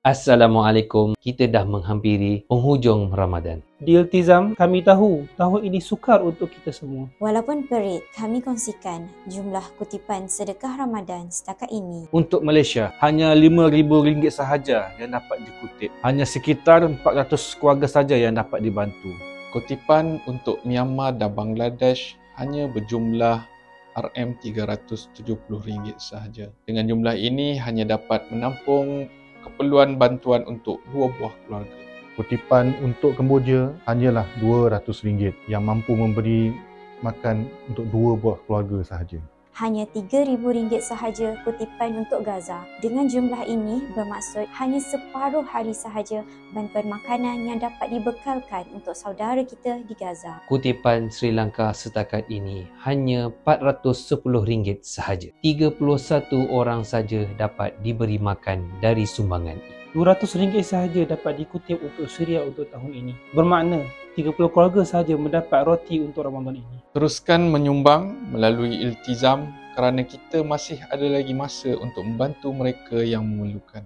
Assalamualaikum. Kita dah menghampiri penghujung Ramadan. Di Iltizam, kami tahu tahun ini sukar untuk kita semua. Walaupun perit, kami kongsikan jumlah kutipan sedekah Ramadan setakat ini. Untuk Malaysia, hanya RM5,000 sahaja yang dapat dikutip. Hanya sekitar 400 keluarga saja yang dapat dibantu. Kutipan untuk Myanmar dan Bangladesh hanya berjumlah RM370 sahaja. Dengan jumlah ini hanya dapat menampung keperluan bantuan untuk 2 buah keluarga. Kutipan untuk Kemboja hanyalah RM200 yang mampu memberi makan untuk 2 buah keluarga sahaja. Hanya RM3,000 sahaja kutipan untuk Gaza. Dengan jumlah ini bermaksud hanya separuh hari sahaja bantuan makanan yang dapat dibekalkan untuk saudara kita di Gaza. Kutipan Sri Lanka setakat ini hanya RM410 sahaja. 31 orang saja dapat diberi makan dari sumbangan ini. RM200 sahaja dapat dikutip untuk Syria untuk tahun ini. Bermakna 30 keluarga sahaja mendapat roti untuk Ramadan ini. Teruskan menyumbang melalui Iltizam kerana kita masih ada lagi masa untuk membantu mereka yang memerlukan.